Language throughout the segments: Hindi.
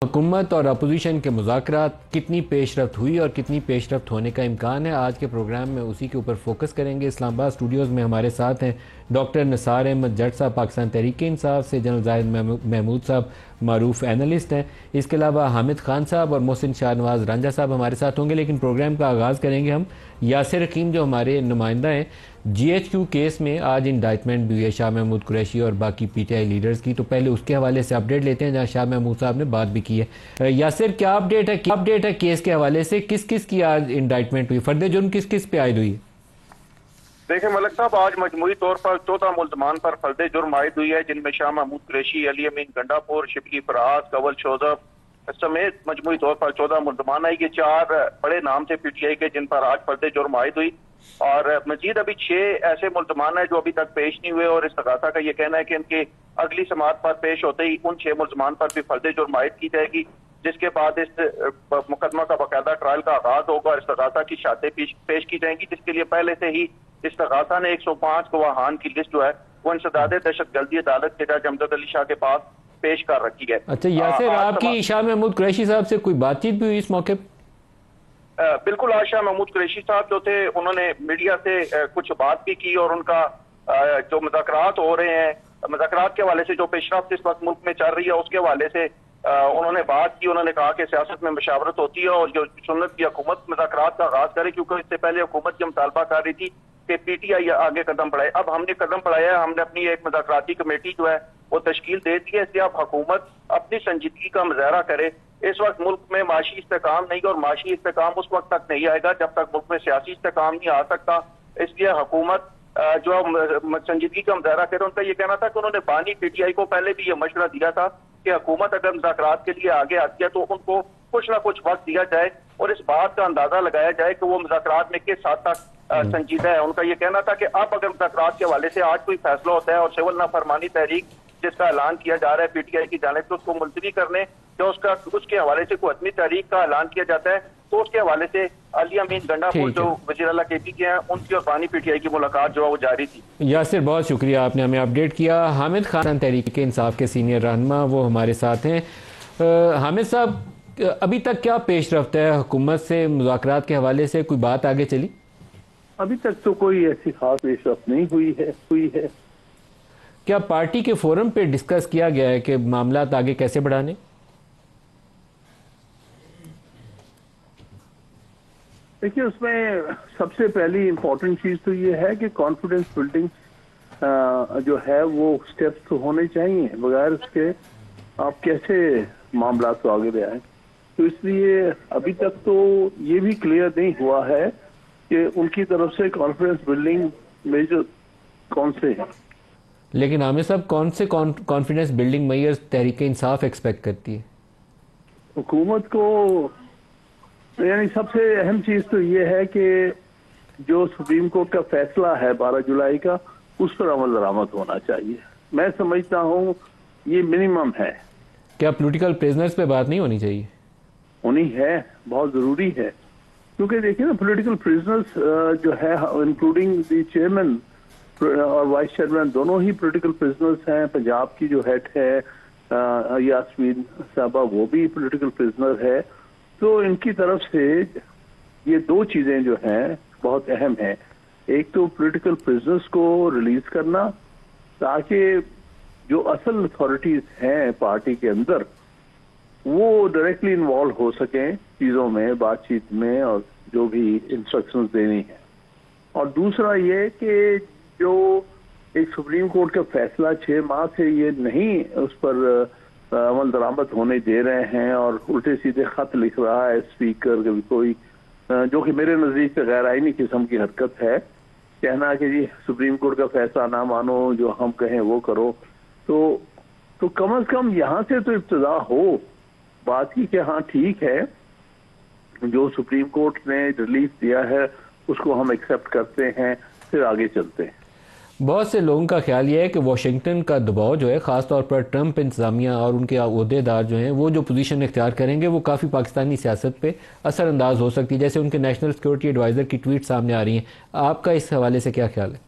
हुकूमत और अपोजिशन के मुज़ाकरात कितनी पेशरफ्त हुई और कितनी पेशरफ्त होने का इम्कान है, आज के प्रोग्राम में उसी के ऊपर फोकस करेंगे। इस्लामाबाद स्टूडियोज़ में हमारे साथ हैं डॉक्टर निसार अहमद जट साहब, पाकिस्तान तहरीक इंसाफ से, जनरल जाहिद महमूद साहब मारूफ एनालिस्ट हैं। इसके अलावा हामिद खान साहब और मोहसिन शाहनवाज रांझा साहब हमारे साथ होंगे। लेकिन प्रोग्राम का आगाज़ करेंगे हम यासिर हकीम जो हमारे नुमाइंदा हैं GHQ केस में। आज इंडाइटमेंट भी हुई है शाह महमूद कुरैशी और बाकी PTI लीडर्स की, तो पहले उसके हवाले से अपडेट लेते हैं जहां शाह महमूद साहब ने बात भी की है। यासिर, क्या अपडेट है केस के हवाले से? किस किस की आज इंडाइटमेंट हुई, फर्द जुर्म किस किस पे आयद हुई है? देखिए मलिक साहब, आज मजमूई तौर पर 14 मुल्जमान पर फर्द जुर्म आयद हुई है, जिनमें शाह महमूद कुरैशी, अली अमीन गंडापुर, शिबली फराज, कंवल शोजब समेत मजमूई तौर पर 14 मुल्जमान है। ये 4 बड़े नाम थे PTI के जिन पर आज फर्द जुर्म आयद हुई, और मजीद अभी 6 ऐसे मुल्जमान है जो अभी तक पेश नहीं हुए, और इस्तगासा का ये कहना है कि इनकी अगली समाअत पर पेश होते ही उन 6 मुल्जमान पर भी फर्द जुर्म आयद की जाएगी, जिसके बाद इस मुकदमा का बाकायदा ट्रायल का आगाज होगा और इस्तगासा की शातें पेश की जाएंगी, जिसके लिए पहले से ही इस्तगासा ने 105 गवाहान की लिस्ट जो है वो इंसदाद दहशतगर्दी अदालत के जज अमजद अली शाह के पास पेश कर रखी है। अच्छा यासिर, आपकी शाह महमूद कुरैशी साहब से कोई बातचीत भी हुई इस मौके पर? बिल्कुल, आज शाह महमूद कुरैशी साहब जो थे उन्होंने मीडिया से कुछ बात भी की, और उनका जो मुज़ाकरात हो रहे हैं, मुज़ाकरात के हवाले से जो पेशरफ्त इस वक्त मुल्क में चल रही है उसके हवाले से उन्होंने बात की। उन्होंने कहा कि सियासत में मशावरत होती है और जो सुन्नत की हुकूमत मुज़ाकरात का आगाज करे, क्योंकि इससे पहले हुकूमत की मुतालबा कर रही थी कि PTI आगे कदम बढ़ाए। अब हमने कदम बढ़ाया है, हमने अपनी एक मुज़ाकराती कमेटी जो है वो तश्कील दे दी है, इसलिए अब हुकूमत अपनी संजीदगी का मुजाहरा करे। इस वक्त मुल्क में माशी इस्तेकाम नहीं, और माशी इस्तेकाम उस वक्त तक नहीं आएगा जब तक मुल्क में सियासी इस्तेकाम नहीं आ सकता। इसलिए हुकूमत जो संजीदगी का मुजाहरा करे। उनका ये कहना था कि उन्होंने बानी PTI को पहले भी ये मशवरा दिया था कि हुकूमत अगर मुज़ाकरात के लिए आगे आती है तो उनको कुछ ना कुछ वक्त दिया जाए और इस बात का अंदाजा लगाया जाए कि वो मुज़ाकरात में किस हद तक संजीदा है। उनका ये कहना था कि अब अगर मुज़ाकरात के हवाले से आज कोई फैसला होता है और सिविल नाफरमानी तहरीक जिसका ऐलान किया जा रहा है PTI की जानिब से उसको मुलतवी करने, जो उसके हवाले से कोई अदमी तहरीक का ऐलान किया जाता है तो उसके हवाले से अली अमीन गंडापुर जो वज़ीर आला KP के हैं उनकी और बानी PTI की मुलाकात जो है वो जारी थी। यासिर, बहुत शुक्रिया, आपने हमें अपडेट किया। हामिद खान तहरीक इंसाफ के सीनियर रहनुमा वो हमारे साथ हैं। हामिद साहब, अभी तक क्या पेशरफ्त है हुकूमत से मुज़ाकरात के हवाले से? कोई बात आगे चली? अभी तक तो कोई ऐसी खास पेशरफ्त नहीं हुई है। क्या पार्टी के फोरम पे डिस्कस किया गया है कि मामला आगे कैसे बढ़ाने? देखिए, उसमें सबसे पहली इम्पोर्टेंट चीज तो ये है कि कॉन्फिडेंस बिल्डिंग जो है वो स्टेप्स तो होने चाहिए, बगैर उसके आप कैसे मामला को आगे बढ़ाएं। तो इसलिए अभी तक तो ये भी क्लियर नहीं हुआ है कि उनकी तरफ से कॉन्फिडेंस बिल्डिंग मेजर कौन से हैं। लेकिन आमिर साहब, कौन से confidence building measures Tehreek Insaf expect करती है? हुकूमत को यानी सबसे अहम चीज तो ये है कि जो सुप्रीम कोर्ट का फैसला है 12 जुलाई का, उस पर अमल दरामद होना चाहिए। मैं समझता हूँ ये मिनिमम है। क्या पॉलिटिकल प्रिजनर्स पे बात नहीं होनी चाहिए? होनी है, बहुत जरूरी है, क्योंकि देखिए ना, पॉलिटिकल प्रिजनर्स जो है इंक्लूडिंग द चेयरमैन और वाइस चेयरमैन दोनों ही पॉलिटिकल प्रिजनर्स हैं। पंजाब की जो हेड है यास्मीन साहबा, वो भी पॉलिटिकल प्रिजनर है। तो इनकी तरफ से ये 2 चीजें जो हैं बहुत अहम है। एक तो पॉलिटिकल प्रिजनर्स को रिलीज करना, ताकि जो असल अथॉरिटीज हैं पार्टी के अंदर वो डायरेक्टली इन्वॉल्व हो सकें चीजों में, बातचीत में, और जो भी इंस्ट्रक्शंस देनी है। और दूसरा ये कि जो एक सुप्रीम कोर्ट का फैसला 6 माह से ये नहीं उस पर अमल दरामद होने दे रहे हैं और उल्टे सीधे खत लिख रहा है स्पीकर कभी कोई, जो कि मेरे नजदीक से गैर आईनी किस्म की हरकत है, कहना कि जी सुप्रीम कोर्ट का फैसला ना मानो, जो हम कहें वो करो। तो कम से कम यहाँ से तो इब्तिदा हो बात की कि हाँ ठीक है, जो सुप्रीम कोर्ट ने रिलीफ दिया है उसको हम एक्सेप्ट करते हैं, फिर आगे चलते हैं। बहुत से लोगों का ख्याल यह है कि वाशिंगटन का दबाव जो है, ख़ासतौर पर ट्रंप इंतजामिया और उनके अहदेदार जो हैं, वो जो पोजीशन इख्तियार करेंगे वो काफ़ी पाकिस्तानी सियासत पे असरअंदाज हो सकती है। जैसे उनके नेशनल सिक्योरिटी एडवाइज़र की ट्वीट सामने आ रही हैं। आपका इस हवाले से क्या ख्याल है?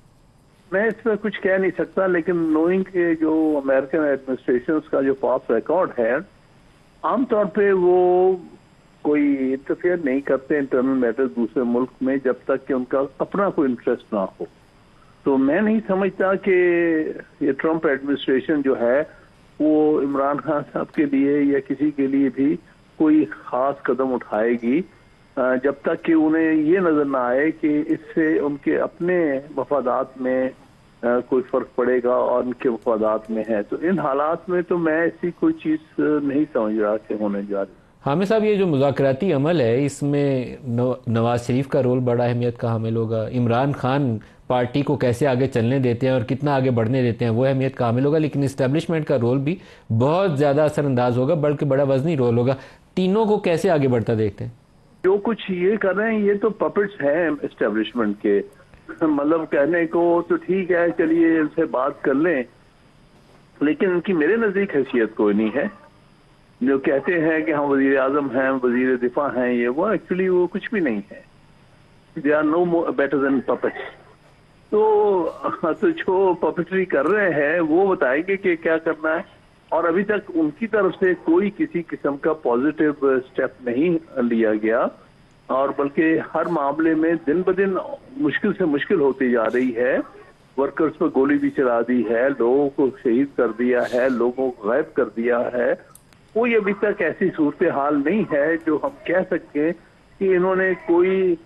मैं इस पर कुछ कह नहीं सकता, लेकिन नोइंग के जो अमेरिकन एडमिनिस्ट्रेशन का जो पास रिकॉर्ड है आमतौर पे वो कोई इंटरफेयर नहीं करते इंटरनल मैटर दूसरे मुल्क में जब तक कि उनका अपना कोई इंटरेस्ट ना हो। तो मैं नहीं समझता कि ये ट्रंप एडमिनिस्ट्रेशन जो है वो इमरान खान साहब के लिए या किसी के लिए भी कोई खास कदम उठाएगी जब तक कि उन्हें ये नजर ना आए कि इससे उनके अपने मफादात में कोई फर्क पड़ेगा और उनके मफादात में है। तो इन हालात में तो मैं ऐसी कोई चीज नहीं समझ रहा कि होने जा रही। हामिद साहब, ये जो मुज़ाकराती अमल है इसमें नवाज शरीफ का रोल बड़ा अहमियत का हामिल होगा। इमरान खान पार्टी को कैसे आगे चलने देते हैं और कितना आगे बढ़ने देते हैं वो अहमियत का हामिल होगा, लेकिन इस्टेब्लिशमेंट का रोल भी बहुत ज़्यादा असरअंदाज होगा, बल्कि बड़ा वजनी रोल होगा। तीनों को कैसे आगे बढ़ता देखते हैं? जो कुछ ये कर रहे हैं ये तो पपेट्स हैं एस्टेब्लिशमेंट के। मतलब कहने को तो ठीक है, चलिए इनसे बात कर लें, लेकिन इनकी मेरे नजदीक हैसियत कोई नहीं है। जो कहते हैं कि हम वजीर आजम हैं, वजीर दिफा हैं, ये वो एक्चुअली वो कुछ भी नहीं है। They are no better than puppets. तो जो पपेट्री कर रहे हैं वो बताएंगे कि क्या करना है, और अभी तक उनकी तरफ से कोई किसी किस्म का पॉजिटिव स्टेप नहीं लिया गया, और बल्कि हर मामले में दिन ब दिन मुश्किल से मुश्किल होती जा रही है। वर्कर्स पर गोली भी चला दी है, लोगों को शहीद कर दिया है, लोगों को गायब कर दिया है। कोई अभी तक ऐसी सूरत हाल नहीं है जो हम कह सकें कि इन्होंने कोई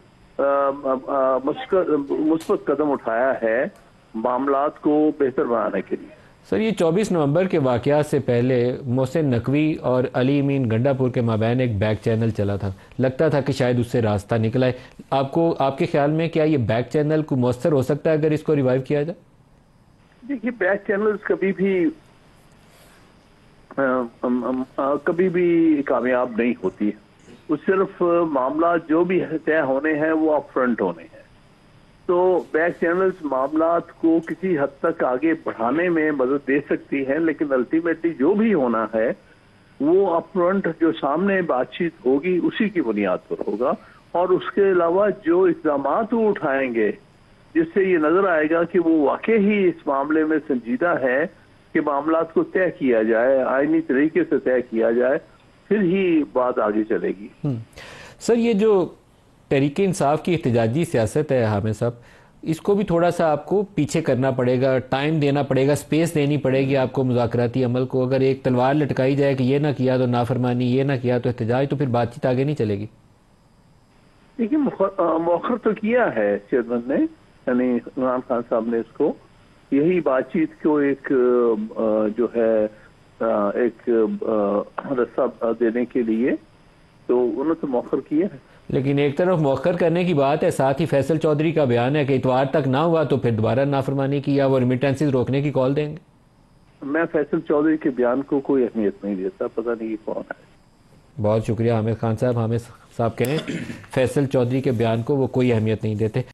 मुस्बत कदम उठाया है मामलात को बेहतर बनाने के लिए। सर, ये 24 नवंबर के वाक़यात से पहले मोहसिन नकवी और अली अमीन गंडापुर के माबैन एक बैक चैनल चला था। लगता था कि शायद उससे रास्ता निकला है। आपके ख्याल में क्या ये बैक चैनल को मौसर हो सकता है अगर इसको रिवाइव किया जाए? देखिए, बैक चैनल्स कभी भी कामयाब नहीं होती है। वो सिर्फ मामला जो भी तय होने हैं वो अप फ्रंट होने हैं। तो बैक चैनल्स मामलात को किसी हद तक आगे बढ़ाने में मदद दे सकती हैं, लेकिन अल्टीमेटली जो भी होना है वो अप फ्रंट जो सामने बातचीत होगी उसी की बुनियाद पर होगा। और उसके अलावा जो इक़दाम वो उठाएंगे जिससे ये नजर आएगा कि वो वाकई ही इस मामले में संजीदा है कि मामलात को तय किया जाए, आईनी तरीके से तय किया जाए, फिर ही बात आगे चलेगी। सर, ये जो तहरीक इंसाफ की एहतजाजी सियासत है हामिद साहब, इसको भी थोड़ा सा आपको पीछे करना पड़ेगा, टाइम देना पड़ेगा, स्पेस देनी पड़ेगी आपको मुज़ाकराती अमल को। अगर एक तलवार लटकाई जाए कि ये ना किया तो नाफरमानी, ये ना किया तो एहतजाज, तो फिर बातचीत आगे नहीं चलेगी। देखिए, मौखर तो किया है चेयरमैन ने, यानी इमरान खान साहब ने इसको, यही बातचीत को एक जो है एक रास्ता देने के लिए, तो उन्होंने तो मौखर किया है। लेकिन एक तरफ मौखर करने की बात है, साथ ही फैसल चौधरी का बयान है कि इतवार तक ना हुआ तो फिर दोबारा नाफरमानी की या वो रिमिटेंसेस रोकने की कॉल देंगे। मैं फैसल चौधरी के बयान को कोई अहमियत नहीं देता, पता नहीं ये कौन है। बहुत शुक्रिया हामिद खान साहब। हामिद साहब कहें फैसल चौधरी के बयान को वो कोई अहमियत नहीं देते।